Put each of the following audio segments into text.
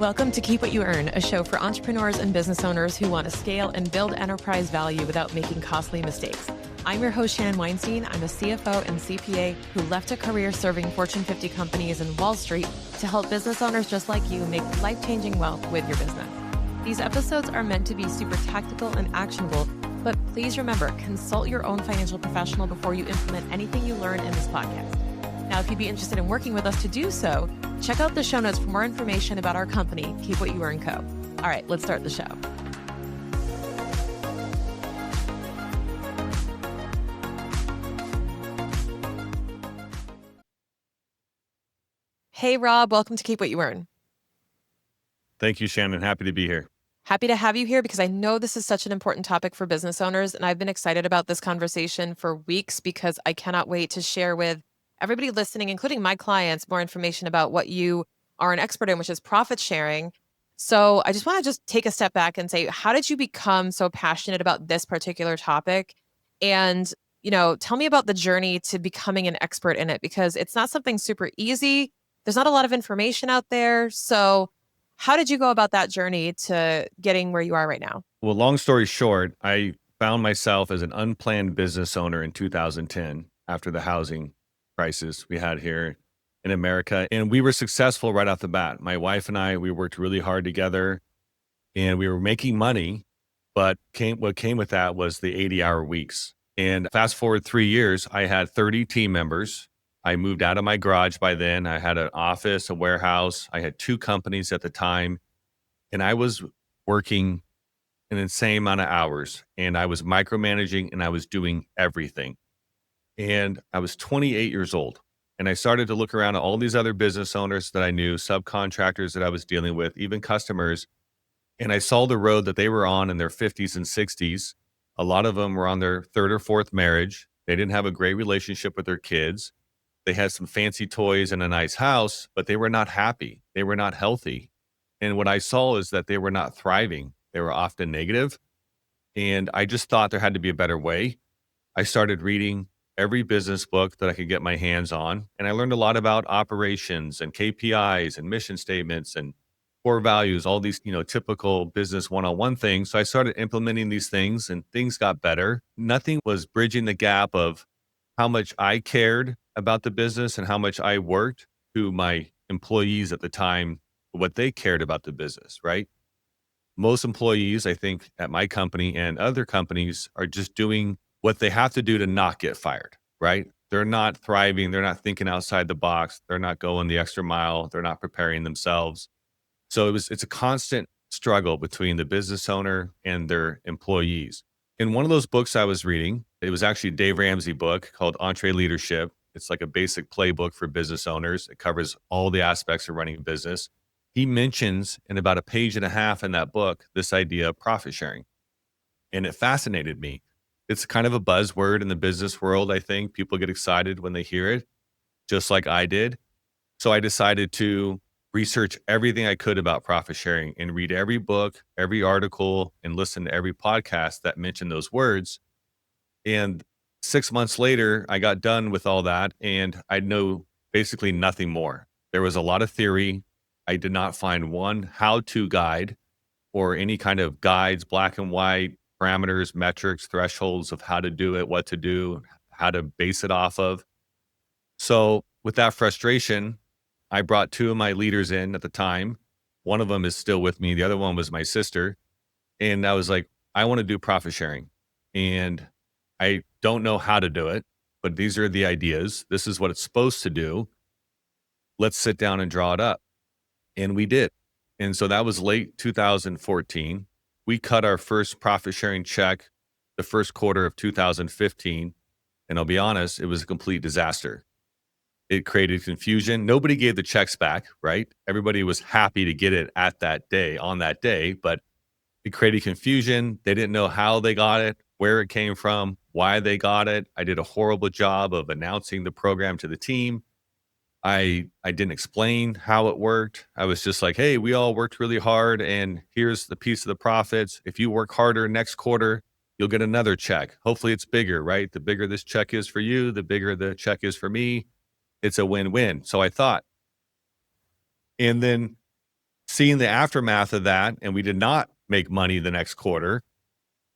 Welcome to Keep What You Earn, a show for entrepreneurs and business owners who want to scale and build enterprise value without making costly mistakes. I'm your host, Shannon Weinstein. I'm a CFO and CPA who left a career serving Fortune 50 companies in Wall Street to help business owners just like you make life-changing wealth with your business. These episodes are meant to be super tactical and actionable, but please remember, consult your own financial professional before you implement anything you learn in this podcast. Now, if you'd be interested in working with us to do so, check out the show notes for more information about our company, Keep What You Earn Co. All right, let's start the show. Hey, Rob, welcome to Keep What You Earn. Thank you, Shannon. Happy to be here. Happy to have you here because I know this is such an important topic for business owners, and I've been excited about this conversation for weeks because I cannot wait to share with everybody listening, including my clients, more information about what you are an expert in, which is profit sharing. So I just want to take a step back and say, how did you become so passionate about this particular topic? And, tell me about the journey to becoming an expert in it, because it's not something super easy. There's not a lot of information out there. So how did you go about that journey to getting where you are right now? Well, long story short, I found myself as an unplanned business owner in 2010 after the housing crisis we had here in America. And we were successful right off the bat. My wife and I, we worked really hard together and we were making money, but what came with that was the 80-hour weeks. And fast forward 3 years, I had 30 team members. I moved out of my garage by then. I had an office, a warehouse. I had 2 companies at the time. And I was working an insane amount of hours. And I was micromanaging and I was doing everything. And I was 28 years old. And I started to look around at all these other business owners that I knew, subcontractors that I was dealing with, even customers. And I saw the road that they were on in their 50s and 60s. A lot of them were on their 3rd or 4th marriage. They didn't have a great relationship with their kids. They had some fancy toys and a nice house, but they were not happy. They were not healthy. And what I saw is that they were not thriving. They were often negative. And I just thought there had to be a better way. I started reading every business book that I could get my hands on. And I learned a lot about operations and KPIs and mission statements and core values, all these, typical business one-on-one things. So I started implementing these things and things got better. Nothing was bridging the gap of how much I cared about the business and how much I worked to my employees at the time, what they cared about the business, right? Most employees, I think, at my company and other companies are just doing what they have to do to not get fired, right? They're not thriving. They're not thinking outside the box. They're not going the extra mile. They're not preparing themselves. So it's a constant struggle between the business owner and their employees. In one of those books I was reading, it was actually a Dave Ramsey book called Leadership. It's like a basic playbook for business owners. It covers all the aspects of running a business. He mentions in about a page and a half in that book, this idea of profit sharing. And it fascinated me. It's kind of a buzzword in the business world. I think people get excited when they hear it, just like I did. So I decided to research everything I could about profit sharing and read every book, every article, and listen to every podcast that mentioned those words. And 6 months later, I got done with all that and I know basically nothing more. There was a lot of theory. I did not find one how-to guide or any kind of guides, black and white, parameters, metrics, thresholds of how to do it, what to do, how to base it off of. So with that frustration, I brought 2 of my leaders in at the time. One of them is still with me. The other one was my sister. And I was like, I want to do profit sharing. And I don't know how to do it, but these are the ideas. This is what it's supposed to do. Let's sit down and draw it up. And we did. And so that was late 2014. We cut our first profit sharing check the first quarter of 2015. And I'll be honest, it was a complete disaster. It created confusion. Nobody gave the checks back, right? Everybody was happy to get it at that day, on that day, but it created confusion. They didn't know how they got it, where it came from, why they got it. I did a horrible job of announcing the program to the team. I didn't explain how it worked. I was just like, hey, we all worked really hard and here's the piece of the profits. If you work harder next quarter, you'll get another check. Hopefully it's bigger, right? The bigger this check is for you, the bigger the check is for me. It's a win-win. So I thought. And then seeing the aftermath of that, and we did not make money the next quarter,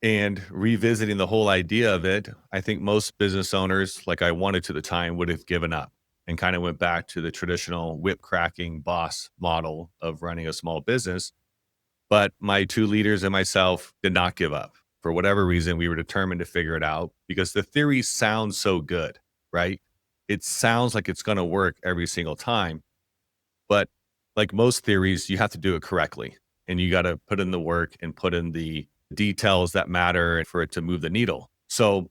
and revisiting the whole idea of it, I think most business owners, like I wanted to the time, would have given up and kind of went back to the traditional whip cracking boss model of running a small business. But my two leaders and myself did not give up. For whatever reason, we were determined to figure it out because the theory sounds so good, right? It sounds like it's going to work every single time. But like most theories, you have to do it correctly and you got to put in the work and put in the details that matter for it to move the needle. So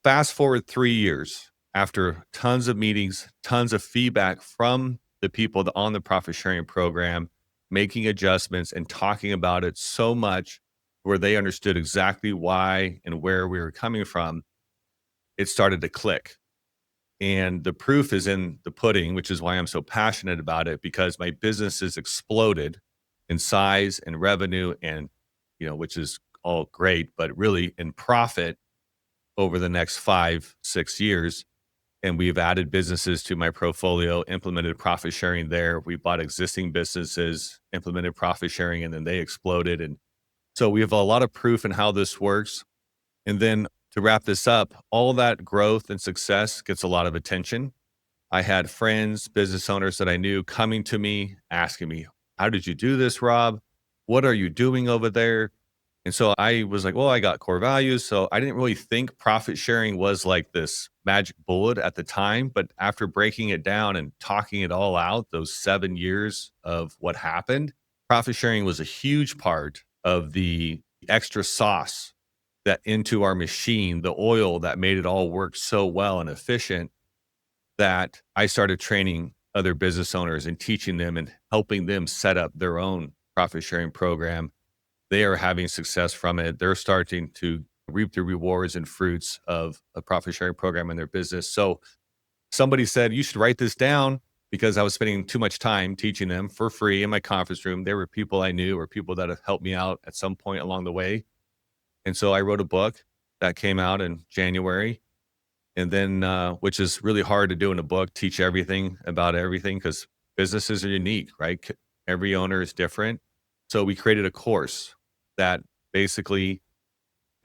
fast forward 3 years after tons of meetings, tons of feedback from the people on the profit sharing program, making adjustments and talking about it so much where they understood exactly why and where we were coming from, it started to click. And the proof is in the pudding, which is why I'm so passionate about it, because my business has exploded in size and revenue and, which is all great, but really in profit over the next 5, 6 years. And we've added businesses to my portfolio, implemented profit sharing there. We bought existing businesses, implemented profit sharing, and then they exploded. And so we have a lot of proof in how this works. And then to wrap this up, all that growth and success gets a lot of attention. I had friends, business owners that I knew coming to me, asking me, how did you do this, Rob? What are you doing over there? And so I was like, well, I got core values. So I didn't really think profit sharing was like this magic bullet at the time. But after breaking it down and talking it all out, those 7 years of what happened, profit sharing was a huge part of the extra sauce that into our machine, the oil that made it all work so well and efficient, that I started training other business owners and teaching them and helping them set up their own profit sharing program. They are having success from it. They're starting to reap the rewards and fruits of a profit sharing program in their business. So somebody said, you should write this down, because I was spending too much time teaching them for free in my conference room. There were people I knew or people that have helped me out at some point along the way. And so I wrote a book that came out in January. And then, which is really hard to do in a book, teach everything about everything, because businesses are unique, right? Every owner is different. So we created a course that basically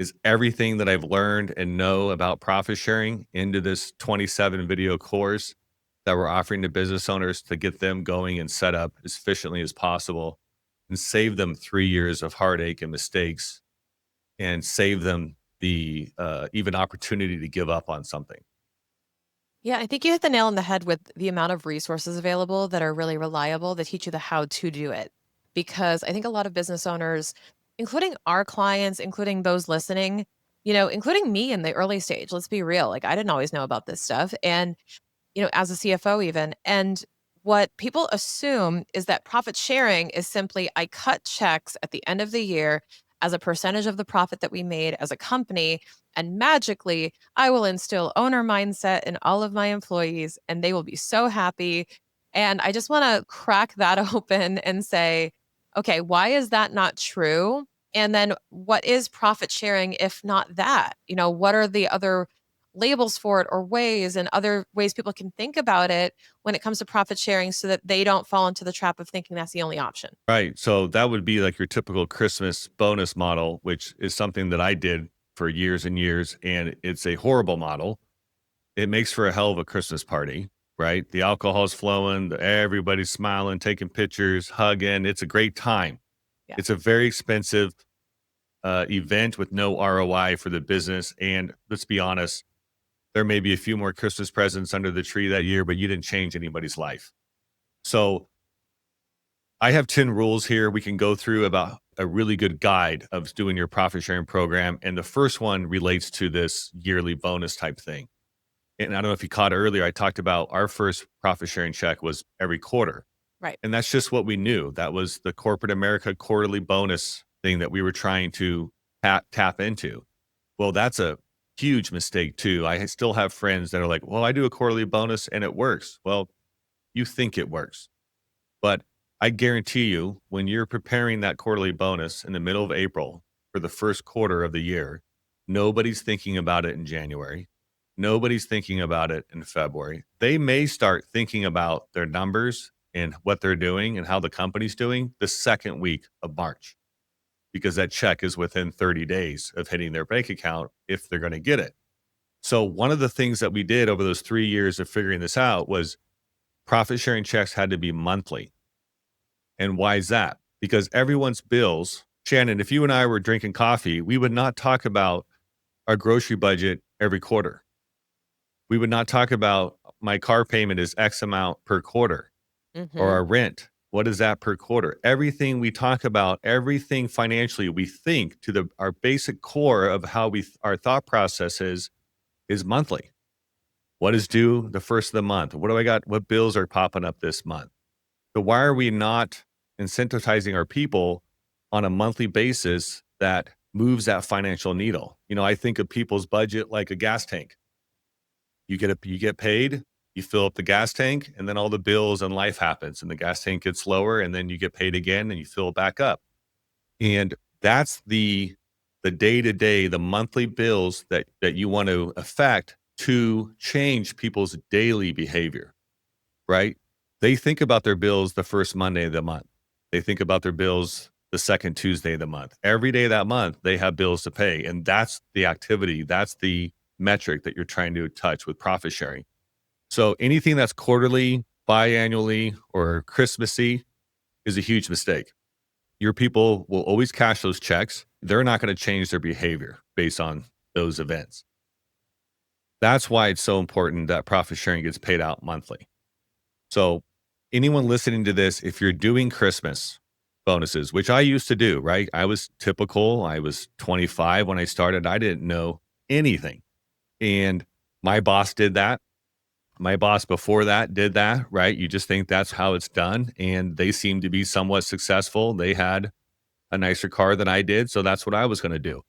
is everything that I've learned and know about profit sharing into this 27 video course that we're offering to business owners to get them going and set up as efficiently as possible and save them 3 years of heartache and mistakes and save them the even opportunity to give up on something. Yeah, I think you hit the nail on the head with the amount of resources available that are really reliable that teach you the how to do it. Because I think a lot of business owners, including our clients, including those listening, including me in the early stage, let's be real, like I didn't always know about this stuff. And as a CFO even. And what people assume is that profit sharing is simply I cut checks at the end of the year as a percentage of the profit that we made as a company. And magically, I will instill owner mindset in all of my employees and they will be so happy. And I just want to crack that open and say, okay, why is that not true? And then what is profit sharing if not that? What are the other labels for it or ways and other ways people can think about it when it comes to profit sharing so that they don't fall into the trap of thinking that's the only option. Right. So that would be like your typical Christmas bonus model, which is something that I did for years and years. And it's a horrible model. It makes for a hell of a Christmas party, right? The alcohol's flowing, everybody's smiling, taking pictures, hugging. It's a great time. Yeah. It's a very expensive event with no ROI for the business. And let's be honest, there may be a few more Christmas presents under the tree that year, but you didn't change anybody's life. So I have 10 rules here we can go through about a really good guide of doing your profit sharing program. And the first one relates to this yearly bonus type thing. And I don't know if you caught earlier, I talked about our first profit sharing check was every quarter. Right. And that's just what we knew. That was the corporate America quarterly bonus thing that we were trying to tap into. Well, that's a huge mistake too. I still have friends that are like, well, I do a quarterly bonus and it works. Well, you think it works. But I guarantee you, when you're preparing that quarterly bonus in the middle of April for the first quarter of the year, nobody's thinking about it in January. Nobody's thinking about it in February. They may start thinking about their numbers and what they're doing and how the company's doing the second week of March, because that check is within 30 days of hitting their bank account if they're going to get it. So one of the things that we did over those 3 years of figuring this out was profit sharing checks had to be monthly. And why is that? Because everyone's bills, Shannon, if you and I were drinking coffee, we would not talk about our grocery budget every quarter. We would not talk about my car payment is X amount per quarter, or Mm-hmm. our rent. What is that per quarter? Everything we talk about, everything financially, we think to our basic core of how our thought process is monthly. What is due the first of the month? What do I got? What bills are popping up this month? So why are we not incentivizing our people on a monthly basis that moves that financial needle? I think of people's budget like a gas tank. You get paid, you fill up the gas tank, and then all the bills and life happens, and the gas tank gets lower, and then you get paid again, and you fill it back up. And that's the day to day, the monthly bills that you want to affect to change people's daily behavior, right? They think about their bills the first Monday of the month. They think about their bills the second Tuesday of the month. Every day of that month, they have bills to pay. And that's the activity, that's the metric that you're trying to touch with profit sharing. So anything that's quarterly, biannually, or Christmassy is a huge mistake. Your people will always cash those checks. They're not going to change their behavior based on those events. That's why it's so important that profit sharing gets paid out monthly. So anyone listening to this, if you're doing Christmas bonuses, which I used to do, right? I was typical. I was 25 when I started. I didn't know anything. And my boss did that. My boss before that did that, right? You just think that's how it's done. And they seemed to be somewhat successful. They had a nicer car than I did. So that's what I was going to do.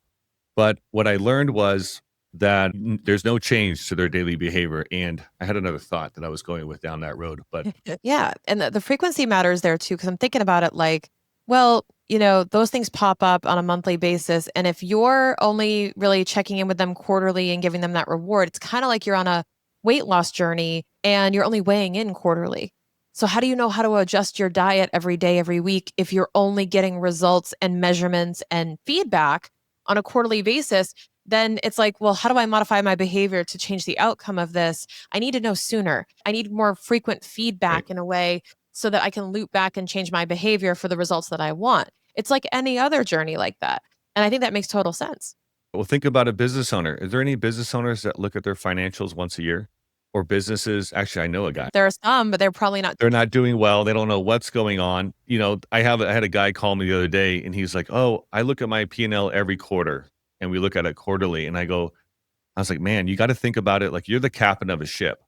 But what I learned was that there's no change to their daily behavior. And I had another thought that I was going with down that road, but Yeah. And the frequency matters there too, because I'm thinking about it like, well, those things pop up on a monthly basis. And if you're only really checking in with them quarterly and giving them that reward, it's kind of like you're on a weight loss journey and you're only weighing in quarterly. So, how do you know how to adjust your diet every day, every week, if you're only getting results and measurements and feedback on a quarterly basis? Then it's like, well, how do I modify my behavior to change the outcome of this? I need to know sooner. I need more frequent right. feedback in a way so that I can loop back and change my behavior for the results that I want. It's like any other journey like that. And I think that makes total sense. Well, think about a business owner. Is there any business owners that look at their financials once a year? Or businesses? Actually, I know a guy. There are some, but they're probably not. They're not doing well. They don't know what's going on. I had a guy call me the other day and he's like, "Oh, I look at my P&L every quarter and we look at it quarterly." And I was like, "Man, you got to think about it like you're the captain of a ship.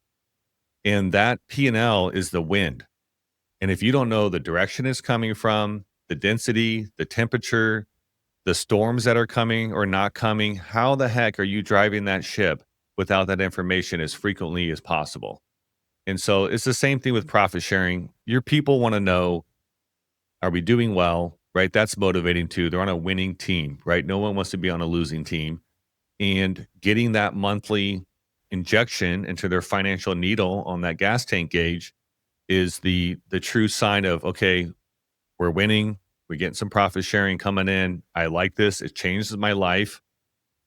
And that P&L is the wind. And if you don't know the direction it's coming from, the density, the temperature, the storms that are coming or not coming, how the heck are you driving that ship without that information as frequently as possible?" And so it's the same thing with profit sharing. Your people want to know, are we doing well? Right? That's motivating too. They're on a winning team, right? No one wants to be on a losing team. And getting that monthly injection into their financial needle on that gas tank gauge is the true sign of, okay, we're winning. We're getting some profit sharing coming in. I like this. It changes my life.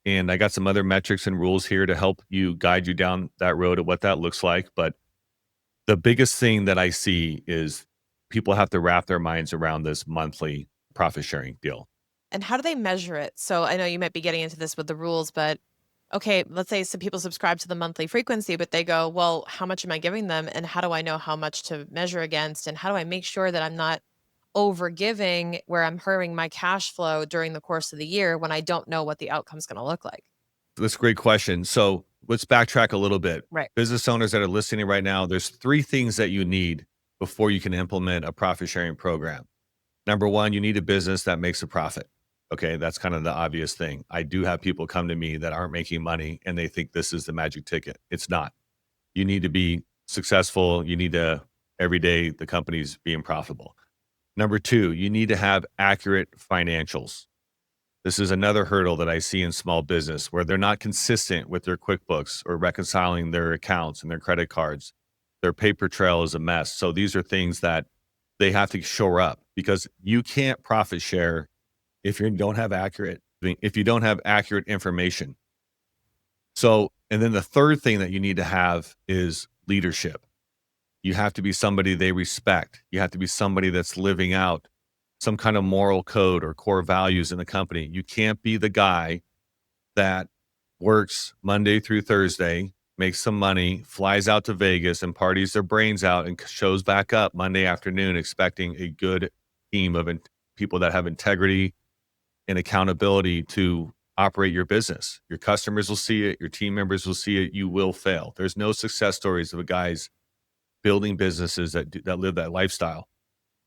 And I got some other metrics and rules here to help you guide you down that road of what that looks like. But the biggest thing that I see is people have to wrap their minds around this monthly profit sharing deal. And how do they measure it? So I know you might be getting into this with the rules, but okay, let's say some people subscribe to the monthly frequency, but they go, well, how much am I giving them? And how do I know how much to measure against? And how do I make sure that I'm not over giving where I'm hurting my cash flow during the course of the year when I don't know what the outcome's going to look like? That's a great question. So let's backtrack a little bit. Right. Business owners that are listening right now, there's 3 things that you need before you can implement a profit sharing program. Number 1, you need a business that makes a profit. Okay, that's kind of the obvious thing. I do have people come to me that aren't making money and they think this is the magic ticket. It's not. You need to be successful. You need to, every day, the company's being profitable. Number 2, you need to have accurate financials. This is another hurdle that I see in small business where they're not consistent with their QuickBooks or reconciling their accounts and their credit cards. Their paper trail is a mess. So these are things that they have to shore up, because you can't profit share if you don't have accurate information. So, and then the third thing that you need to have is leadership. You have to be somebody they respect. You have to be somebody that's living out some kind of moral code or core values in the company. You can't be the guy that works Monday through Thursday, makes some money, flies out to Vegas and parties their brains out and shows back up Monday afternoon expecting a good team of people that have integrity and accountability to operate your business. Your customers will see it. Your team members will see it. You will fail. There's no success stories of guys building businesses that live that lifestyle.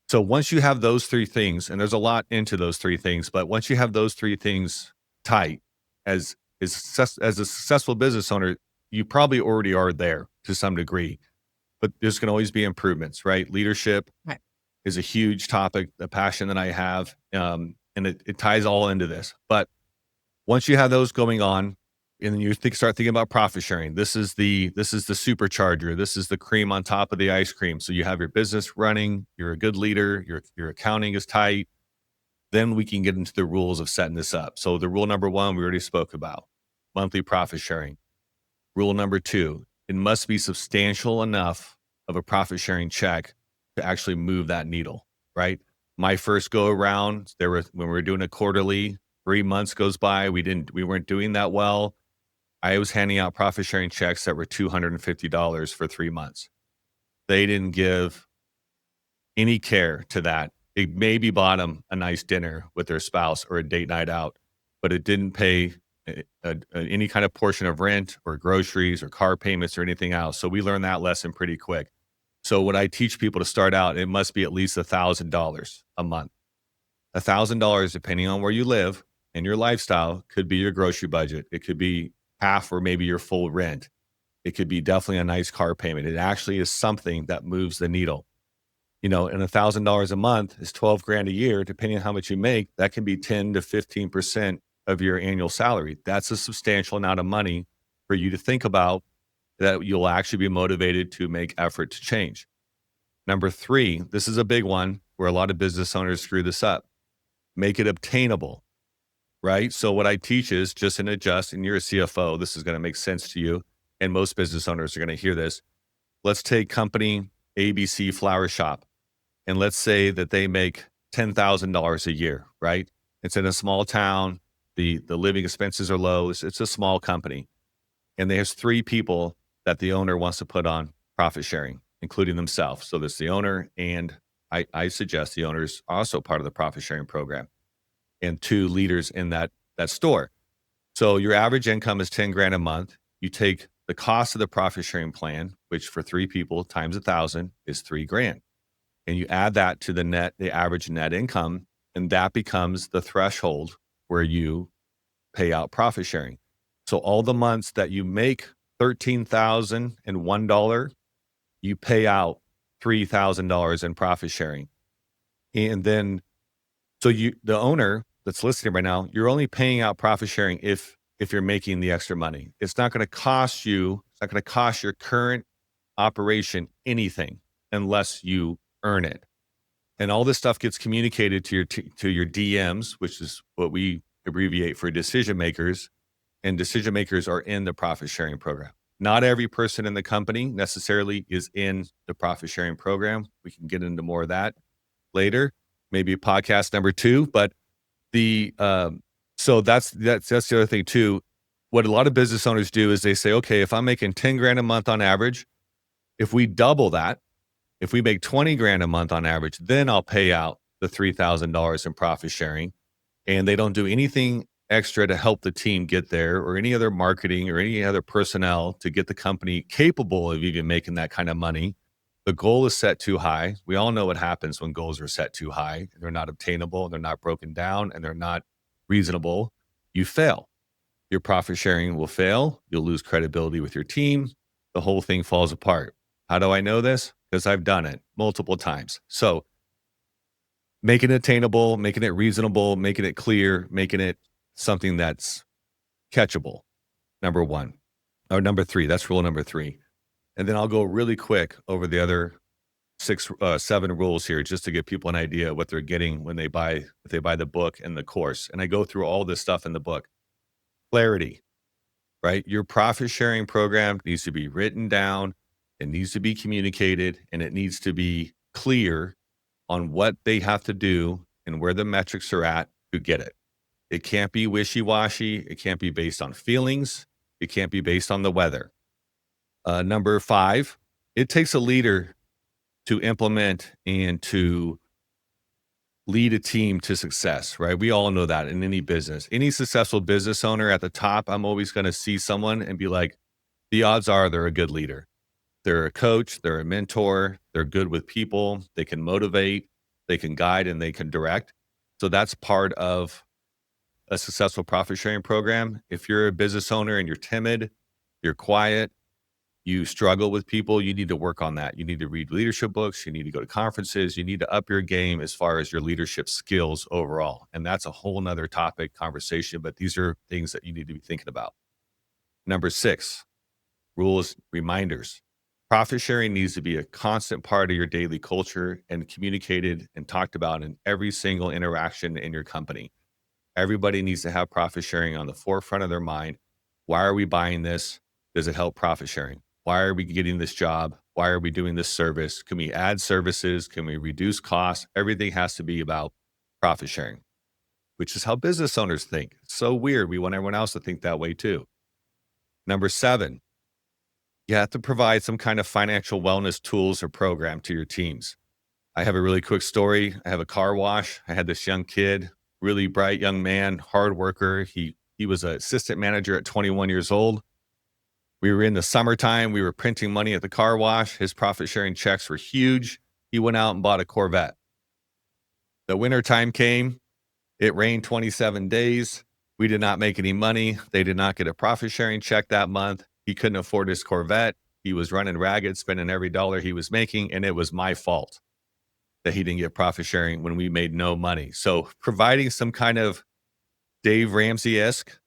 So once you have those three things, and there's a lot into those three things, but once you have those three things tight, as a successful business owner, you probably already are there to some degree, but there's going to always be improvements, right? Leadership Right. is a huge topic, the passion that I have, and it ties all into this. But once you have those going on, and then you start thinking about profit sharing. This is the supercharger. This is the cream on top of the ice cream. So you have your business running. You're a good leader. Your accounting is tight. Then we can get into the rules of setting this up. So the rule number 1 we already spoke about: monthly profit sharing. Rule number 2: it must be substantial enough of a profit sharing check to actually move that needle. Right. My first go around, when we were doing a quarterly, 3 months goes by, we weren't doing that well. I was handing out profit sharing checks that were $250 for 3 months. They didn't give any care to that. They maybe bought them a nice dinner with their spouse or a date night out, but it didn't pay any kind of portion of rent or groceries or car payments or anything else. So we learned that lesson pretty quick. So when I teach people to start out, it must be at least $1,000 a month. $1,000, depending on where you live and your lifestyle, could be your grocery budget. It could be half or maybe your full rent. It could be definitely a nice car payment. It actually is something that moves the needle. And $1,000 a month is 12 grand a year, depending on how much you make. That can be 10 to 15% of your annual salary. That's a substantial amount of money for you to think about, that you'll actually be motivated to make effort to change. Number 3, this is a big one where a lot of business owners screw this up. Make it obtainable. Right? So what I teach is just and you're a CFO, this is going to make sense to you. And most business owners are going to hear this. Let's take company ABC Flower Shop, and let's say that they make $10,000 a year, right? It's in a small town. The living expenses are low. It's a small company. And there's 3 people that the owner wants to put on profit sharing, including themselves. So there's the owner, and I suggest the owner is also part of the profit sharing program, and 2 leaders in that store. So your average income is 10 grand a month. You take the cost of the profit sharing plan, which for 3 people times 1,000 is 3 grand. And you add that to the average net income, and that becomes the threshold where you pay out profit sharing. So all the months that you make $13,001, you pay out $3,000 in profit sharing. And then so the owner that's listening right now, you're only paying out profit sharing if you're making the extra money. It's not going to cost you. It's not going to cost your current operation anything unless you earn it. And all this stuff gets communicated to your DMs, which is what we abbreviate for decision makers. And decision makers are in the profit sharing program. Not every person in the company necessarily is in the profit sharing program. We can get into more of that later, maybe podcast number 2. But so that's the other thing too. What a lot of business owners do is they say, okay, if I'm making 10 grand a month on average, if we double that, if we make 20 grand a month on average, then I'll pay out the $3,000 in profit sharing. And they don't do anything extra to help the team get there, or any other marketing or any other personnel to get the company capable of even making that kind of money. The goal is set too high. We all know what happens when goals are set too high. They're not obtainable, they're not broken down, and they're not reasonable. You fail. Your profit sharing will fail. You'll lose credibility with your team. The whole thing falls apart. How do I know this? Because I've done it multiple times. So making it attainable, making it reasonable, making it clear, making it something that's catchable. Number 1 or number 3, that's rule number 3. And then I'll go really quick over the other seven rules here just to give people an idea of what they're getting when if they buy the book and the course. And I go through all this stuff in the book. Clarity, right? Your profit sharing program needs to be written down, it needs to be communicated, and it needs to be clear on what they have to do and where the metrics are at to get it. It can't be wishy-washy. It can't be based on feelings. It can't be based on the weather. Number 5, it takes a leader to implement and to lead a team to success, right? We all know that in any business. Any successful business owner at the top, I'm always going to see someone and be like, the odds are they're a good leader. They're a coach, they're a mentor, they're good with people, they can motivate, they can guide, and they can direct. So that's part of a successful profit sharing program. If you're a business owner and you're timid, you're quiet, you struggle with people, you need to work on that. You need to read leadership books, you need to go to conferences, you need to up your game as far as your leadership skills overall. And that's a whole nother topic conversation, but these are things that you need to be thinking about. Number 6, rules, reminders. Profit sharing needs to be a constant part of your daily culture and communicated and talked about in every single interaction in your company. Everybody needs to have profit sharing on the forefront of their mind. Why are we buying this? Does it help profit sharing? Why are we getting this job? Why are we doing this service? Can we add services? Can we reduce costs? Everything has to be about profit sharing, which is how business owners think. It's so weird. We want everyone else to think that way too. Number 7, you have to provide some kind of financial wellness tools or program to your teams. I have a really quick story. I have a car wash. I had this young kid, really bright young man, hard worker. He was an assistant manager at 21 years old. We were in the summertime. We were printing money at the car wash. His profit sharing checks were huge. He went out and bought a Corvette. The wintertime came. It rained 27 days. We did not make any money. They did not get a profit sharing check that month. He couldn't afford his Corvette. He was running ragged, spending every dollar he was making, and it was my fault that he didn't get profit sharing when we made no money. So providing some kind of Dave Ramsey-esque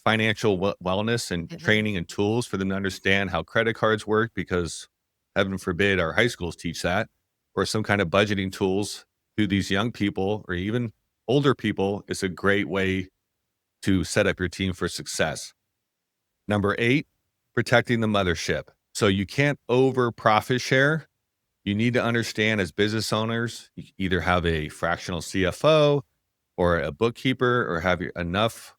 financial wellness and training and tools for them to understand how credit cards work, because heaven forbid our high schools teach that, or some kind of budgeting tools to these young people or even older people is a great way to set up your team for success. Number 8, protecting the mothership. So you can't over profit share. You need to understand as business owners, you either have a fractional CFO or a bookkeeper or have enough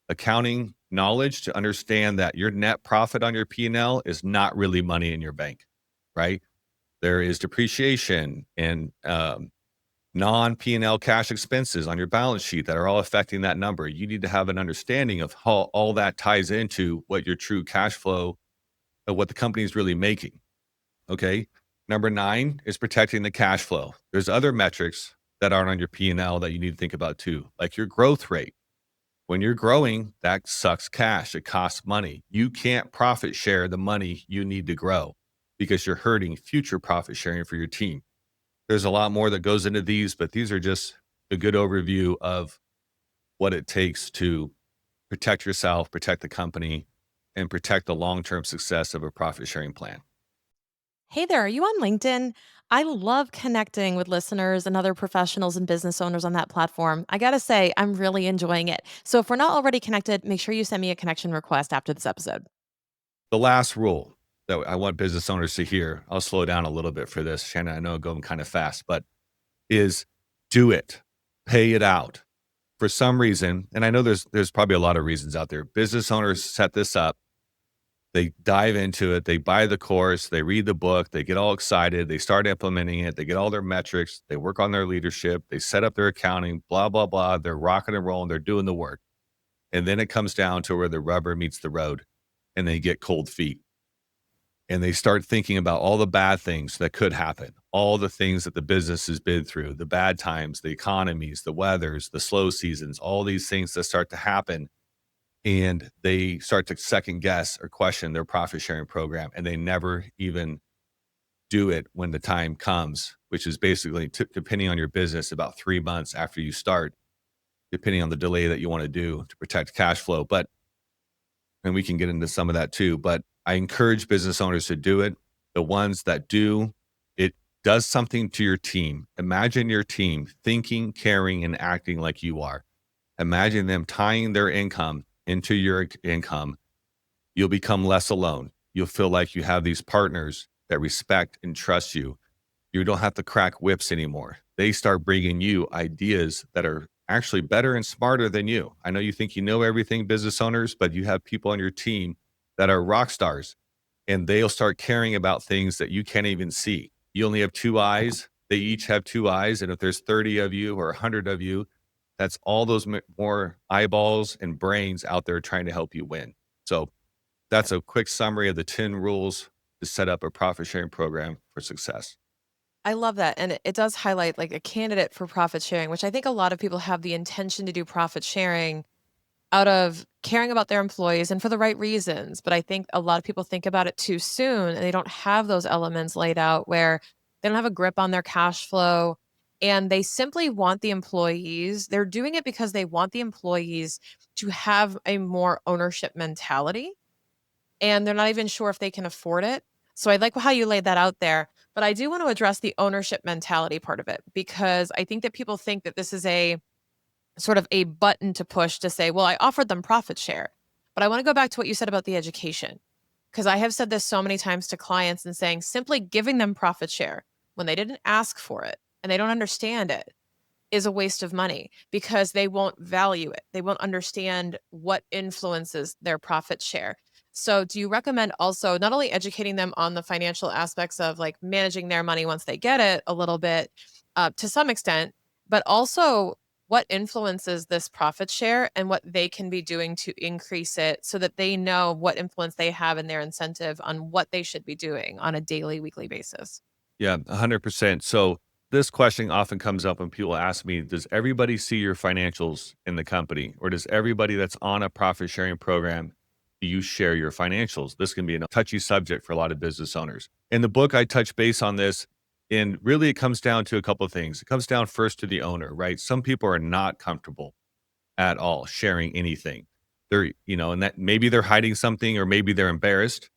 accounting knowledge to understand that your net profit on your P&L is not really money in your bank, right? There is depreciation and non-P&L cash expenses on your balance sheet that are all affecting that number. You need to have an understanding of how all that ties into what your true cash flow of what the company is really making. Okay. Number 9 is protecting the cash flow. There's other metrics that aren't on your P&L that you need to think about too, like your growth rate. When you're growing, that sucks cash. It costs money. You can't profit share the money you need to grow because you're hurting future profit sharing for your team. There's a lot more that goes into these, but these are just a good overview of what it takes to protect yourself, protect the company, and protect the long-term success of a profit sharing plan. Hey there, are you on LinkedIn? I love connecting with listeners and other professionals and business owners on that platform. I gotta say, I'm really enjoying it. So if we're not already connected, make sure you send me a connection request after this episode. The last rule that I want business owners to hear, I'll slow down a little bit for this, Shannon, I know I'm going kind of fast, but is do it, pay it out. For some reason, and I know there's probably a lot of reasons out there, business owners set this up. They dive into it. They buy the course. They read the book. They get all excited. They start implementing it. They get all their metrics. They work on their leadership. They set up their accounting, blah, blah, blah. They're rocking and rolling. They're doing the work. And then it comes down to where the rubber meets the road and they get cold feet. And they start thinking about all the bad things that could happen, all the things that the business has been through, the bad times, the economies, the weathers, the slow seasons, all these things that start to happen. And they start to second guess or question their profit sharing program. And they never even do it when the time comes, which is basically, depending on your business, about 3 months after you start, depending on the delay that you want to do to protect cash flow. And we can get into some of that too. But I encourage business owners to do it. The ones that do, it does something to your team. Imagine your team thinking, caring, and acting like you are. Imagine them tying their income into your income. You'll become less alone. You'll feel like you have these partners that respect and trust you. You don't have to crack whips anymore. They start bringing you ideas that are actually better and smarter than you. I know you think you know everything, business owners, but you have people on your team that are rock stars, and they'll start caring about things that you can't even see. You only have two eyes. They each have two eyes. And if there's 30 of you or 100 of you, that's all those more eyeballs and brains out there trying to help you win. So that's a quick summary of the 10 rules to set up a profit sharing program for success. I love that. And it does highlight like a candidate for profit sharing, which I think a lot of people have the intention to do profit sharing out of caring about their employees and for the right reasons. But I think a lot of people think about it too soon and they don't have those elements laid out where they don't have a grip on their cash flow and they simply want the employees. They're doing it because they want the employees to have a more ownership mentality and they're not even sure if they can afford it. So I like how you laid that out there. But I do want to address the ownership mentality part of it because I think that people think that this is a sort of a button to push to say, well, I offered them profit share. But I want to go back to what you said about the education, because I have said this so many times to clients and saying simply giving them profit share when they didn't ask for it and they don't understand it is a waste of money because they won't value it. They won't understand what influences their profit share. So, do you recommend also not only educating them on the financial aspects of like managing their money once they get it a little bit to some extent, but also what influences this profit share and what they can be doing to increase it so that they know what influence they have in their incentive on what they should be doing on a daily, weekly basis? Yeah, 100%. So this question often comes up when people ask me, does everybody see your financials in the company? Or does everybody that's on a profit sharing program, do you share your financials? This can be a touchy subject for a lot of business owners. In the book, I touch base on this. And really, it comes down to a couple of things. It comes down first to the owner, right? Some people are not comfortable at all sharing anything. And that maybe they're hiding something, or maybe they're embarrassed,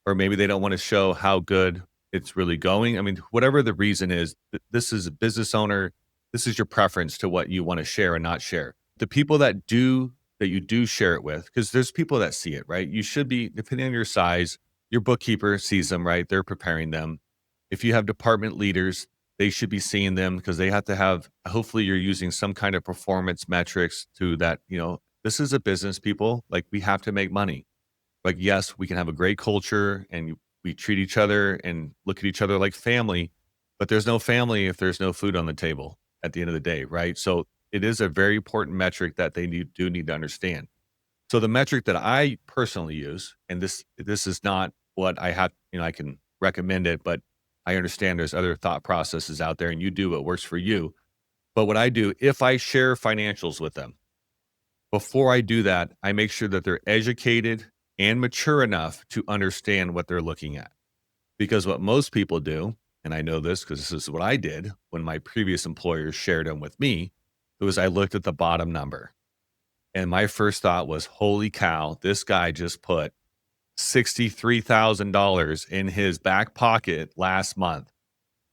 or maybe they don't want to show how good it's really going. I mean, whatever the reason is, this is a business owner. This is your preference to what you want to share and not share. The people that you do share it with, because there's people that see it, right? You should be, depending on your size, your bookkeeper sees them, right? They're preparing them. If you have department leaders, they should be seeing them because they have to have, hopefully, you're using some kind of performance metrics to that, this is a business, people. Like, we have to make money. Like, yes, we can have a great culture and we treat each other and look at each other like family, but there's no family if there's no food on the table at the end of the day, right? So it is a very important metric that they do need to understand. So the metric that I personally use, and this is not what I have, I can recommend it, but I understand there's other thought processes out there and you do what works for you. But what I do, if I share financials with them, before I do that, I make sure that they're educated and mature enough to understand what they're looking at. Because what most people do, and I know this because this is what I did when my previous employers shared them with me, it was I looked at the bottom number. And my first thought was, holy cow, this guy just put $63,000 in his back pocket last month.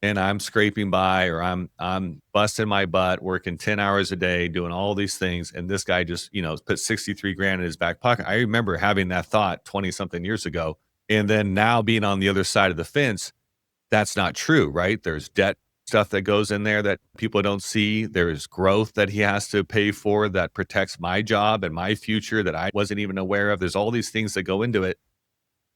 And I'm scraping by, or I'm busting my butt, working 10 hours a day, doing all these things. And this guy just, put 63 grand in his back pocket. I remember having that thought 20 something years ago. And then now being on the other side of the fence, that's not true, right? There's debt stuff that goes in there that people don't see. There's growth that he has to pay for that protects my job and my future that I wasn't even aware of. There's all these things that go into it.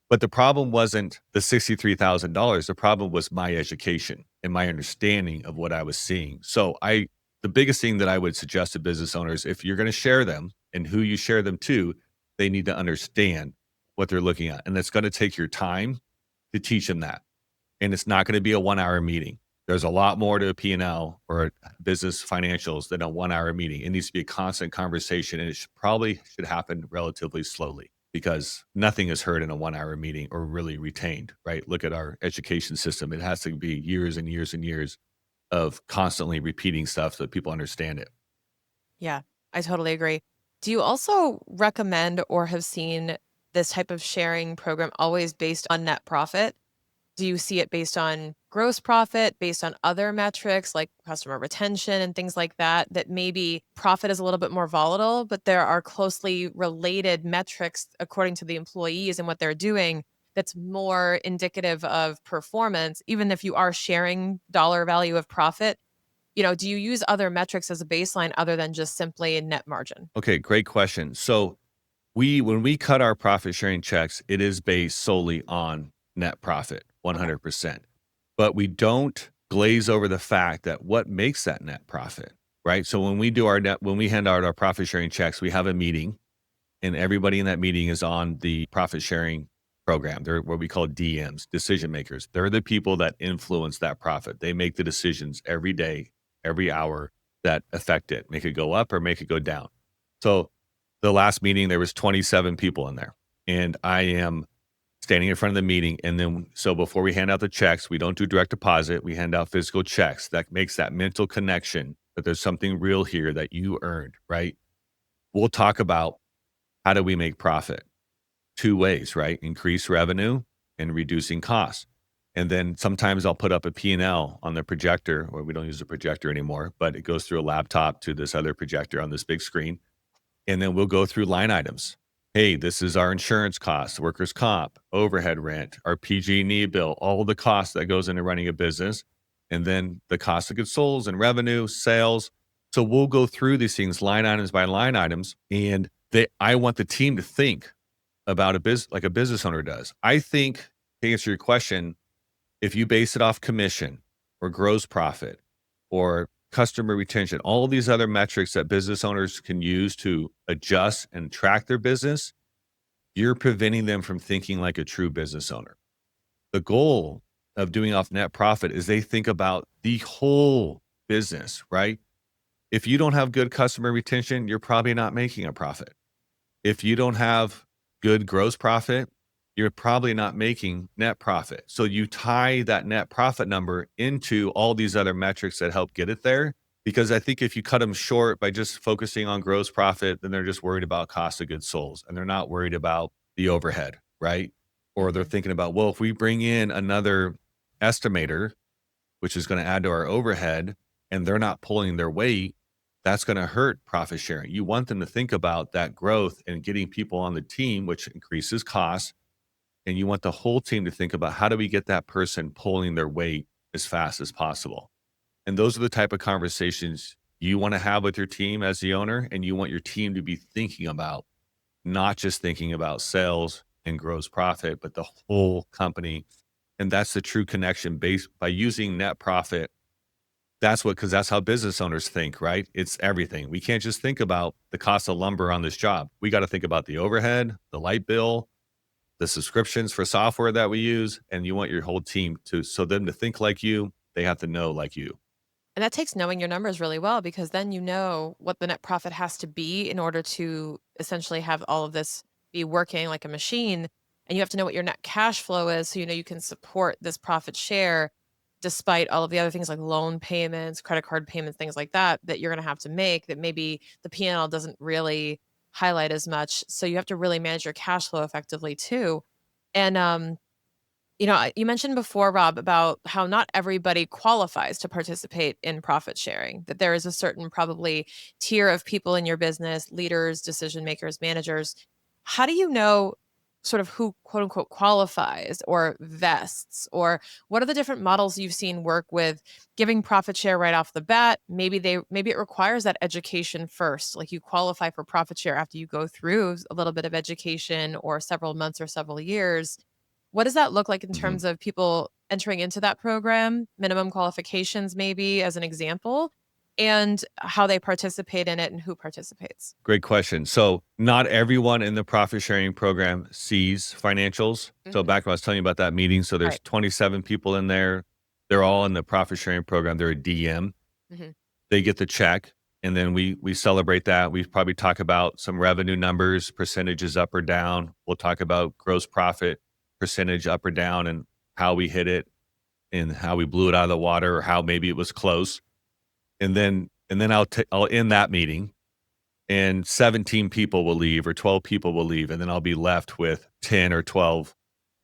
But the problem wasn't the $63,000. The problem was my education and my understanding of what I was seeing. So the biggest thing that I would suggest to business owners, if you're going to share them and who you share them to, they need to understand what they're looking at. And it's going to take your time to teach them that. And it's not going to be a 1 hour meeting. There's a lot more to a P&L or business financials than a 1 hour meeting. It needs to be a constant conversation, and it probably should happen relatively slowly, because nothing is heard in a 1 hour meeting or really retained, right? Look at our education system. It has to be years and years and years of constantly repeating stuff so that people understand it. Yeah, I totally agree. Do you also recommend or have seen this type of sharing program always based on net profit? Do you see it based on gross profit, based on other metrics like customer retention and things like that, that maybe profit is a little bit more volatile, but there are closely related metrics according to the employees and what they're doing that's more indicative of performance, even if you are sharing dollar value of profit? Do you use other metrics as a baseline other than just simply net margin? Okay, great question. So when we cut our profit sharing checks, it is based solely on net profit, Okay. 100%. But we don't glaze over the fact that what makes that net profit, right? So when we hand out our profit sharing checks, we have a meeting, and everybody in that meeting is on the profit sharing program. They're what we call DMs, decision makers. They're the people that influence that profit. They make the decisions every day, every hour that affect it, make it go up or make it go down. So the last meeting, there was 27 people in there, and I am standing in front of the meeting. And then, so before we hand out the checks, we don't do direct deposit. We hand out physical checks. That makes that mental connection that there's something real here that you earned, right? We'll talk about how do we make profit? Two ways, right? Increase revenue and reducing costs. And then sometimes I'll put up a P&L on the projector, or we don't use a projector anymore, but it goes through a laptop to this other projector on this big screen. And then we'll go through line items. Hey, this is our insurance costs, workers' comp, overhead rent, our PG&E bill, all the costs that goes into running a business, and then the cost of goods sold and revenue, sales. So we'll go through these things line items by line items, and I want the team to think about a business like a business owner does. I think, to answer your question, if you base it off commission or gross profit or customer retention, all these other metrics that business owners can use to adjust and track their business, you're preventing them from thinking like a true business owner. The goal of doing off net profit is they think about the whole business, right? If you don't have good customer retention, you're probably not making a profit. If you don't have good gross profit, you're probably not making net profit. So you tie that net profit number into all these other metrics that help get it there. Because I think if you cut them short by just focusing on gross profit, then they're just worried about cost of goods sold and they're not worried about the overhead, right? Or they're thinking about, well, if we bring in another estimator, which is going to add to our overhead, and they're not pulling their weight, that's going to hurt profit sharing. You want them to think about that growth and getting people on the team, which increases costs. And you want the whole team to think about how do we get that person pulling their weight as fast as possible. And those are the type of conversations you want to have with your team as the owner. And you want your team to be thinking about, not just thinking about sales and gross profit, but the whole company. And that's the true connection based by using net profit. Because that's how business owners think, right? It's everything. We can't just think about the cost of lumber on this job. We got to think about the overhead, the light bill, the subscriptions for software that we use. And you want your whole team so them to think like you, they have to know like you. And that takes knowing your numbers really well, because then you know what the net profit has to be in order to essentially have all of this be working like a machine. And you have to know what your net cash flow is, so you can support this profit share despite all of the other things like loan payments, credit card payments, things like that you're going to have to make that maybe the P&L doesn't really highlight as much. So you have to really manage your cash flow effectively too. And you mentioned before, Rob, about how not everybody qualifies to participate in profit sharing, that there is a certain probably tier of people in your business, leaders, decision makers, managers. How do you know sort of who quote unquote qualifies or vests, or what are the different models you've seen work with giving profit share right off the bat? Maybe it requires that education first, like you qualify for profit share after you go through a little bit of education or several months or several years. What does that look like in Mhm. terms of people entering into that program, minimum qualifications maybe as an example, and how they participate in it and who participates? Great question. So not everyone in the profit sharing program sees financials. So Mhm. back when I was telling you about that meeting, so there's Right. 27 people in there. They're all in the profit sharing program. They're a DM. Mhm. They get the check, and then we celebrate that. We probably talk about some revenue numbers, percentages up or down. We'll talk about gross profit percentage up or down and how we hit it and how we blew it out of the water or how maybe it was close. And then I'll end that meeting, and 17 people will leave or 12 people will leave, and then I'll be left with 10 or 12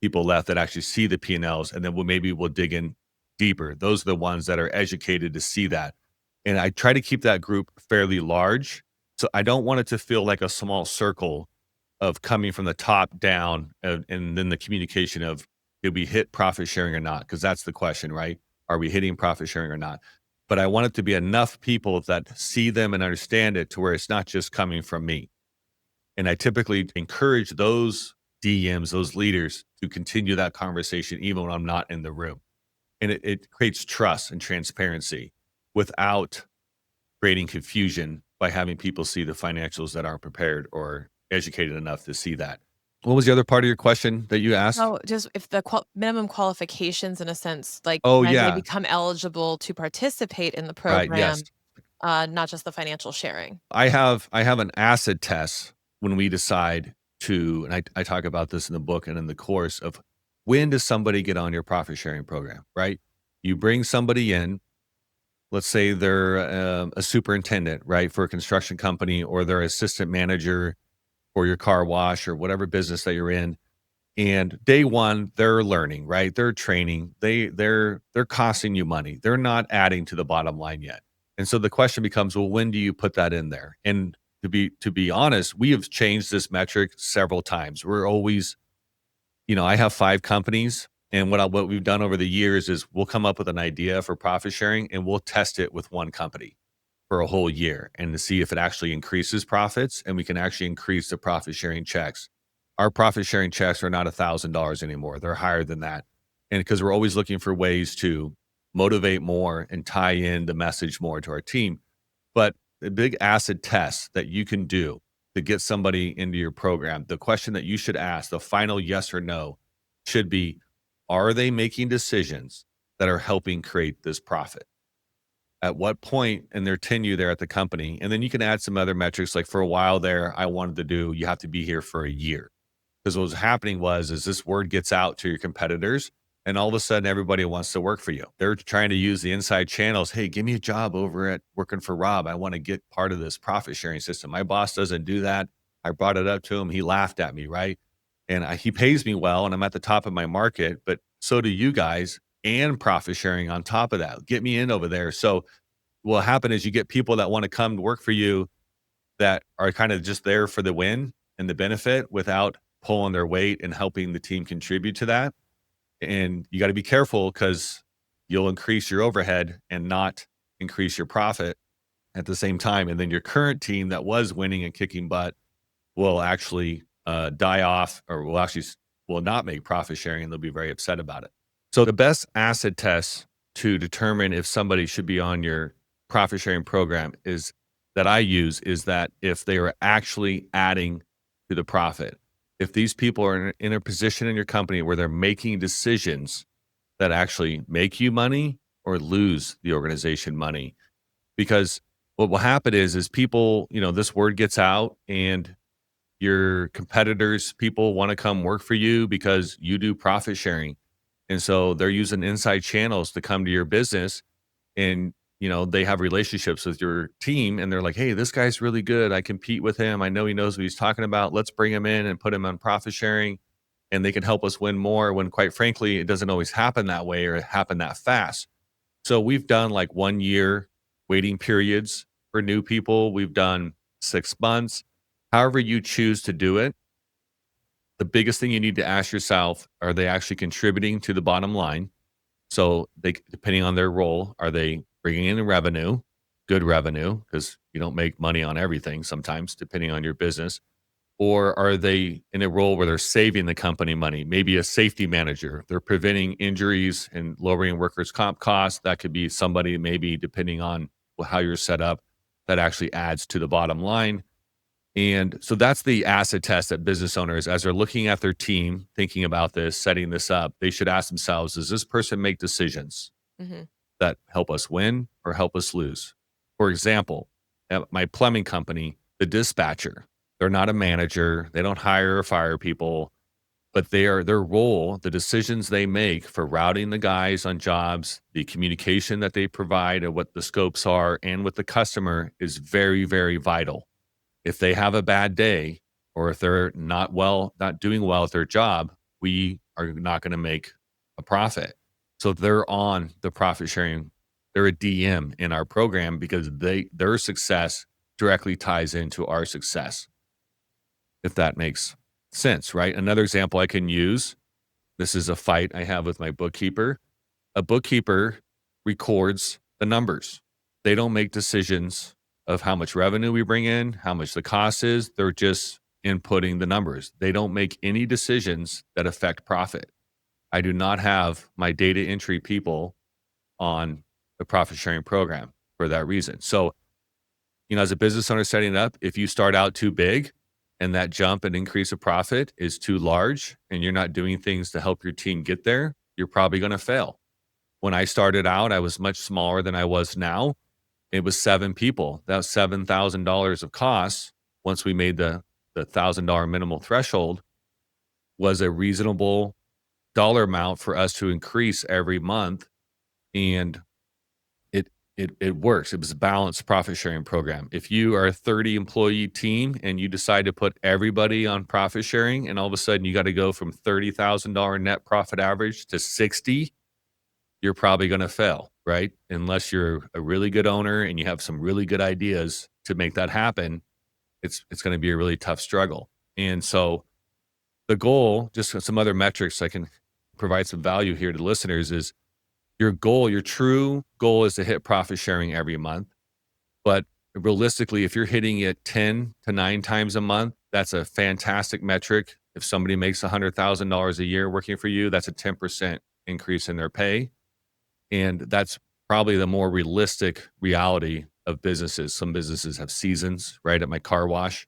people left that actually see the P&Ls, and then we'll dig in deeper. Those are the ones that are educated to see that. And I try to keep that group fairly large. So I don't want it to feel like a small circle of coming from the top down, and then the communication of, did we hit profit sharing or not? Because that's the question, right? Are we hitting profit sharing or not? But I want it to be enough people that see them and understand it to where it's not just coming from me. And I typically encourage those DMs, those leaders, to continue that conversation even when I'm not in the room. And it creates trust and transparency without creating confusion by having people see the financials that aren't prepared or educated enough to see that. What was the other part of your question that you asked? So, just if the minimum qualifications, in a sense, like Oh, when they yeah. become eligible to participate in the Right. Yes. program, not just the financial sharing. I have an acid test when we decide to, and I talk about this in the book and in the course of, when does somebody get on your profit sharing program, right? You bring somebody in, let's say they're a superintendent, right, for a construction company, or they're assistant manager for your car wash or whatever business that you're in. And day one, they're learning, right? They're training. They're costing you money. They're not adding to the bottom line yet. And so the question becomes, well, when do you put that in there? And to be honest, we have changed this metric several times. We're always, I have 5 companies, and what we've done over the years is we'll come up with an idea for profit sharing, and we'll test it with one company for a whole year and to see if it actually increases profits, and we can actually increase the profit sharing checks. Our profit sharing checks are not $1,000 anymore. They're higher than that. And because we're always looking for ways to motivate more and tie in the message more to our team. But the big acid test that you can do to get somebody into your program, the question that you should ask, the final yes or no, should be, are they making decisions that are helping create this profit? At what point in their tenure there at the company? And then you can add some other metrics. Like, for a while there, I wanted to do, you have to be here for a year. Because what was happening is this word gets out to your competitors, and all of a sudden everybody wants to work for you. They're trying to use the inside channels. Hey, give me a job over at working for Rob. I want to get part of this profit sharing system. My boss doesn't do that. I brought it up to him. He laughed at me, right? And he pays me well, and I'm at the top of my market, but so do you guys, and profit sharing on top of that. Get me in over there. So what'll happen is you get people that want to come to work for you that are kind of just there for the win and the benefit without pulling their weight and helping the team contribute to that. And you got to be careful, because you'll increase your overhead and not increase your profit at the same time. And then your current team that was winning and kicking butt will actually die off, or will not make profit sharing, and they'll be very upset about it. So the best acid test to determine if somebody should be on your profit sharing program is that if they are actually adding to the profit. If these people are in a position in your company where they're making decisions that actually make you money or lose the organization money. Because what will happen is people, this word gets out, and your competitors, people want to come work for you because you do profit sharing. And so they're using inside channels to come to your business, and they have relationships with your team, and they're like, hey, this guy's really good. I compete with him. I know he knows what he's talking about. Let's bring him in and put him on profit sharing, and they can help us win more, when quite frankly, it doesn't always happen that way or happen that fast. So we've done like 1 year waiting periods for new people. We've done 6 months. However you choose to do it, the biggest thing you need to ask yourself, are they actually contributing to the bottom line? So depending on their role, are they bringing in revenue, good revenue, because you don't make money on everything sometimes, depending on your business, or are they in a role where they're saving the company money? Maybe a safety manager, they're preventing injuries and lowering workers' comp costs. That could be somebody, maybe depending on how you're set up, that actually adds to the bottom line. And so that's the acid test that business owners, as they're looking at their team, thinking about this, setting this up, they should ask themselves, does this person make decisions Mhm. that help us win or help us lose? For example, at my plumbing company, the dispatcher, they're not a manager. They don't hire or fire people, but their role, the decisions they make for routing the guys on jobs, the communication that they provide and what the scopes are, and with the customer, is very, very vital. If they have a bad day, or if they're not doing well at their job, we are not going to make a profit. So they're on the profit sharing. They're a DM in our program because their success directly ties into our success, if that makes sense, right? Another example I can use, this is a fight I have with my bookkeeper. A bookkeeper records the numbers. They don't make decisions of how much revenue we bring in, how much the cost is. They're just inputting the numbers. They don't make any decisions that affect profit. I do not have my data entry people on the profit sharing program for that reason. So, as a business owner setting it up, if you start out too big and that jump and increase of profit is too large and you're not doing things to help your team get there, you're probably going to fail. When I started out, I was much smaller than I was now. It was 7 people. That was $7,000 of costs. Once we made the $1,000 minimal threshold, was a reasonable dollar amount for us to increase every month, and it works. It was a balanced profit sharing program. If you are a 30 employee team and you decide to put everybody on profit sharing, and all of a sudden you got to go from $30,000 net profit average to 60, you're probably going to fail, right? Unless you're a really good owner and you have some really good ideas to make that happen, it's going to be a really tough struggle. And so the goal, just some other metrics I can provide some value here to the listeners, is your true goal is to hit profit sharing every month. But realistically, if you're hitting it 10 to 9 times a month, that's a fantastic metric. If somebody makes $100,000 a year working for you, that's a 10% increase in their pay. And that's probably the more realistic reality of businesses. Some businesses have seasons, right? At my car wash,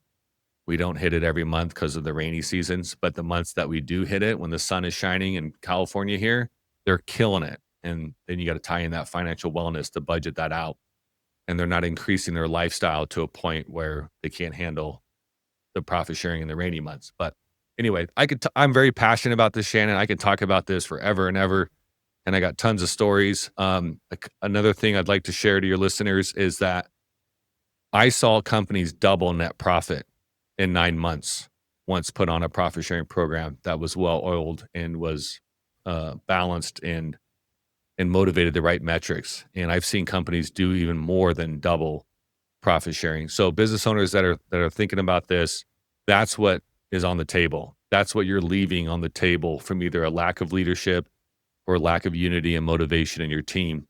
we don't hit it every month because of the rainy seasons, but the months that we do hit it, when the sun is shining in California here, they're killing it. And then you got to tie in that financial wellness to budget that out. And they're not increasing their lifestyle to a point where they can't handle the profit sharing in the rainy months. But anyway, I'm very passionate about this, Shannon. I could talk about this forever and ever. And I got tons of stories. Another thing I'd like to share to your listeners is that I saw companies double net profit in 9 months once put on a profit sharing program that was well oiled and was balanced and motivated the right metrics. And I've seen companies do even more than double profit sharing. So business owners that are thinking about this, that's what is on the table. That's what you're leaving on the table from either a lack of leadership or lack of unity and motivation in your team.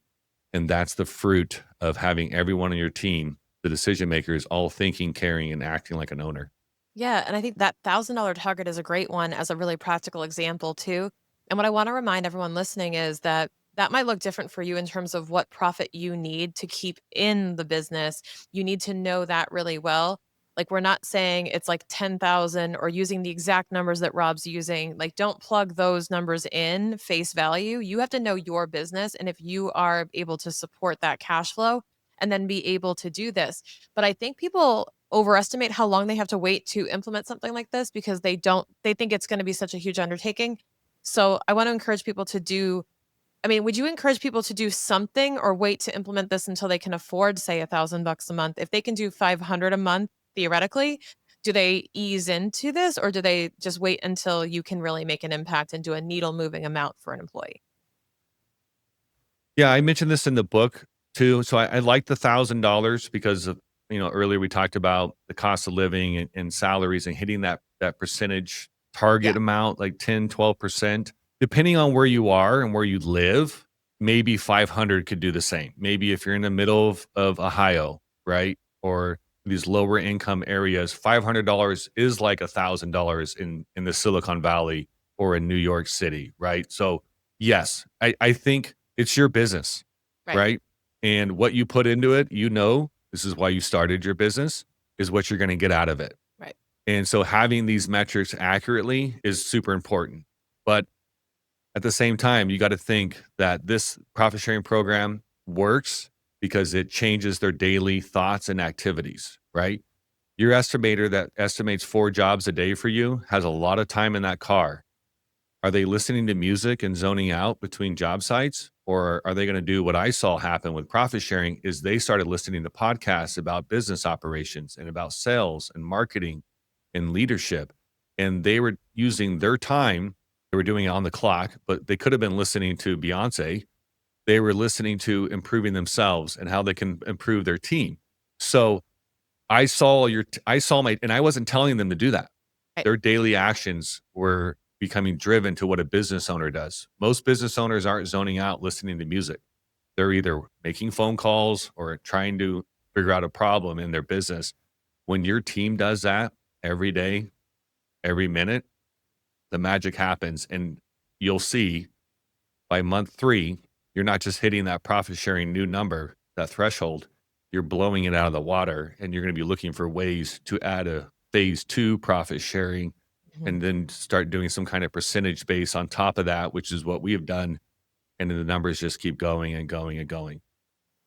And that's the fruit of having everyone on your team, the decision makers, all thinking, caring, and acting like an owner. Yeah, and I think that $1,000 target is a great one as a really practical example too. And what I want to remind everyone listening is that that might look different for you in terms of what profit you need to keep in the business. You need to know that really well. Like, we're not saying it's like 10,000 or using the exact numbers that Rob's using. Like, don't plug those numbers in face value. You have to know your business and if you are able to support that cash flow and then be able to do this. But I think people overestimate how long they have to wait to implement something like this because they think it's going to be such a huge undertaking. So I want to encourage people to do, I mean, would you encourage people to do something or wait to implement this until they can afford, say, $1,000 a month? If they can do 500 a month, theoretically, do they ease into this or do they just wait until you can really make an impact and do a needle moving amount for an employee? Yeah, I mentioned this in the book too. So I like the $1,000 because of, earlier we talked about the cost of living and salaries and hitting that percentage target Yeah. amount, like 10, 12%. Depending on where you are and where you live, maybe 500 could do the same. Maybe if you're in the middle of Ohio, right? Or these lower income areas, $500 is like $1,000 in the Silicon Valley or in New York City, right? So yes, I think it's your business, Right. right? And what you put into it, this is why you started your business, is what you're going to get out of it. Right. And so having these metrics accurately is super important. But at the same time, you got to think that this profit sharing program works because it changes their daily thoughts and activities, right? Your estimator that estimates 4 jobs a day for you has a lot of time in that car. Are they listening to music and zoning out between job sites? Or are they going to do what I saw happen with profit sharing is they started listening to podcasts about business operations and about sales and marketing and leadership. And they were using their time. They were doing it on the clock, but they could have been listening to Beyonce. They were listening to improving themselves and how they can improve their team. So I saw my, and I wasn't telling them to do that. Right. Their daily actions were becoming driven to what a business owner does. Most business owners aren't zoning out listening to music. They're either making phone calls or trying to figure out a problem in their business. When your team does that every day, every minute, the magic happens. And you'll see by month 3, you're not just hitting that profit sharing new number, that threshold, you're blowing it out of the water, and you're going to be looking for ways to add a phase 2 profit sharing Mhm. and then start doing some kind of percentage base on top of that, which is what we have done. And then the numbers just keep going and going and going.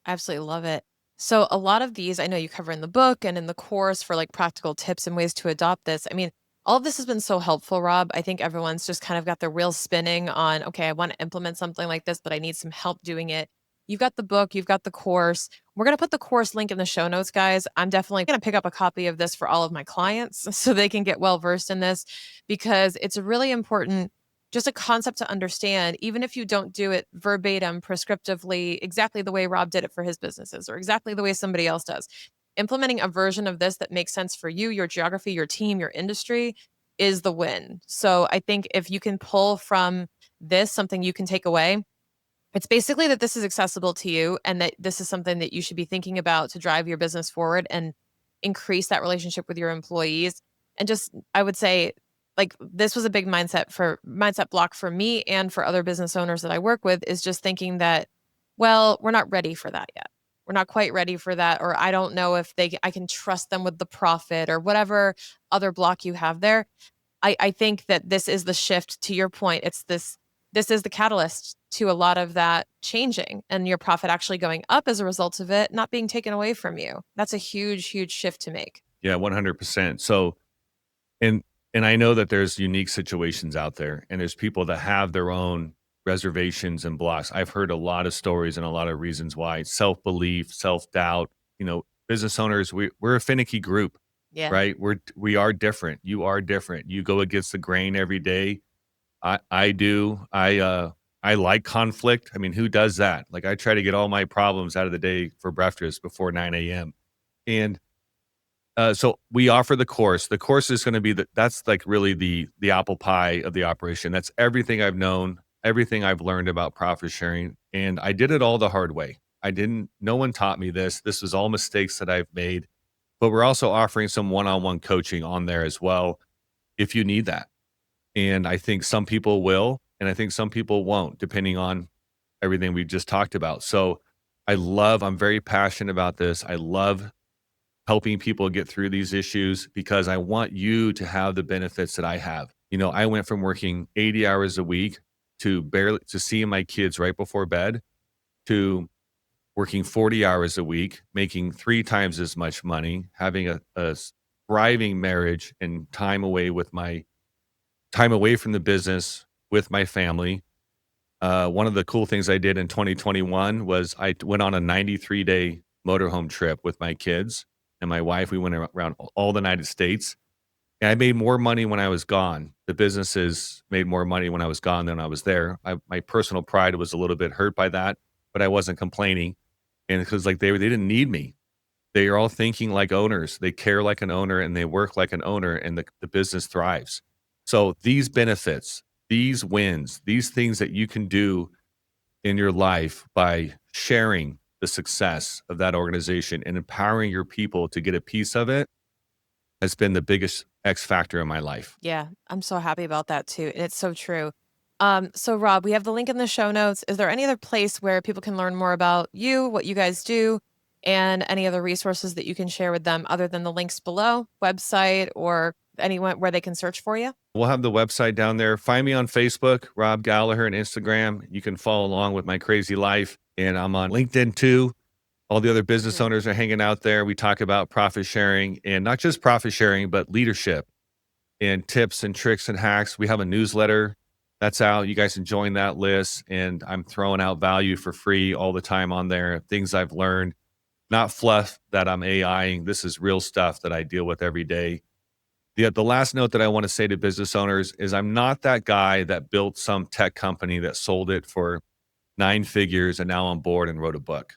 Absolutely love it. So a lot of these I know you cover in the book and in the course for like practical tips and ways to adopt this. I mean, all of this has been so helpful, Rob. I think everyone's just kind of got their wheels spinning on, okay, I want to implement something like this, but I need some help doing it. You've got the book, you've got the course. We're going to put the course link in the show notes, guys. I'm definitely going to pick up a copy of this for all of my clients so they can get well versed in this because it's really important just a concept to understand, even if you don't do it verbatim, prescriptively, exactly the way Rob did it for his businesses or exactly the way somebody else does. Implementing a version of this that makes sense for you, your geography, your team, your industry is the win. So I think if you can pull from this something you can take away, it's basically that this is accessible to you and that this is something that you should be thinking about to drive your business forward and increase that relationship with your employees. And just, I would say, like this was a big mindset block for me and for other business owners that I work with is just thinking that, well, we're not ready for that yet. We're not quite ready for that, or I don't know if I can trust them with the profit or whatever other block you have there. I think that this is the shift to your point. This is the catalyst to a lot of that changing and your profit actually going up as a result of it, not being taken away from you. That's a huge, huge shift to make. Yeah, 100%. So, and and I know that there's unique situations out there, and there's people that have their own reservations and blocks. I've heard a lot of stories and a lot of reasons why self-belief, self-doubt, business owners, we're a finicky group, Yeah. right? We are different. You are different. You go against the grain every day. I do. I like conflict. I mean, who does that? Like I try to get all my problems out of the day for breakfast before 9 a.m. And so we offer the course. The course is going to be that's like really the apple pie of the operation. That's everything I've known, everything I've learned about profit sharing, and I did it all the hard way. I didn't. No one taught me this. This was all mistakes that I've made. But we're also offering some one-on-one coaching on there as well, if you need that. And I think some people will, and I think some people won't, depending on everything we just talked about. So I'm very passionate about this. I love helping people get through these issues because I want you to have the benefits that I have. I went from working 80 hours a week to seeing my kids right before bed to working 40 hours a week, making 3 times as much money, having a thriving marriage and time away from the business with my family. One of the cool things I did in 2021 was I went on a 93-day motorhome trip with my kids and my wife. We went around all the United States. And I made more money when I was gone. The businesses made more money when I was gone than I was there. My personal pride was a little bit hurt by that, but I wasn't complaining. And because like they didn't need me. They are all thinking like owners. They care like an owner and they work like an owner, and the business thrives. So these benefits, these wins, these things that you can do in your life by sharing the success of that organization and empowering your people to get a piece of it has been the biggest X factor in my life. Yeah, I'm so happy about that too. And it's so true. So Rob, we have the link in the show notes. Is there any other place where people can learn more about you, what you guys do, and any other resources that you can share with them other than the links below, website, or anyone where they can search for you? We'll have the website down there. Find me on Facebook, Rob Gallagher, and Instagram. You can follow along with my crazy life. And I'm on LinkedIn too. All the other business Mhm. owners are hanging out there. We talk about profit sharing, and not just profit sharing, but leadership and tips and tricks and hacks. We have a newsletter. That's out. You guys can join that list. And I'm throwing out value for free all the time on there. Things I've learned, not fluff that I'm AIing. This is real stuff that I deal with every day. The last note that I want to say to business owners is I'm not that guy that built some tech company that sold it for 9 figures and now on board and wrote a book.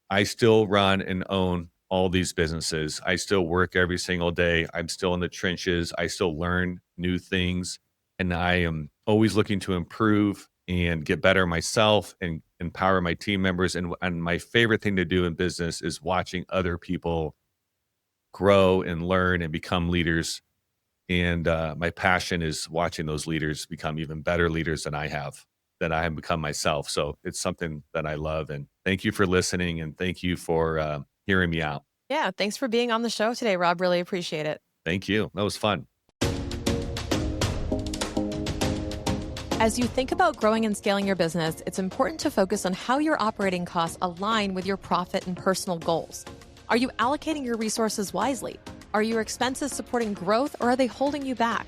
I still run and own all these businesses. I still work every single day. I'm still in the trenches. I still learn new things. And I am always looking to improve and get better myself and empower my team members. And my favorite thing to do in business is watching other people grow and learn and become leaders. And my passion is watching those leaders become even better leaders than I have become myself. So it's something that I love. And thank you for listening. And thank you for hearing me out. Yeah, thanks for being on the show today, Rob. Really appreciate it. Thank you. That was fun. As you think about growing and scaling your business, it's important to focus on how your operating costs align with your profit and personal goals. Are you allocating your resources wisely? Are your expenses supporting growth, or are they holding you back?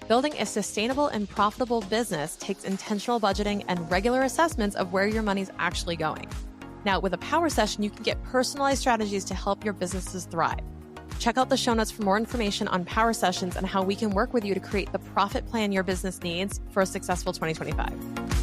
Building a sustainable and profitable business takes intentional budgeting and regular assessments of where your money's actually going. Now, with a power session, you can get personalized strategies to help your businesses thrive. Check out the show notes for more information on power sessions and how we can work with you to create the profit plan your business needs for a successful 2025.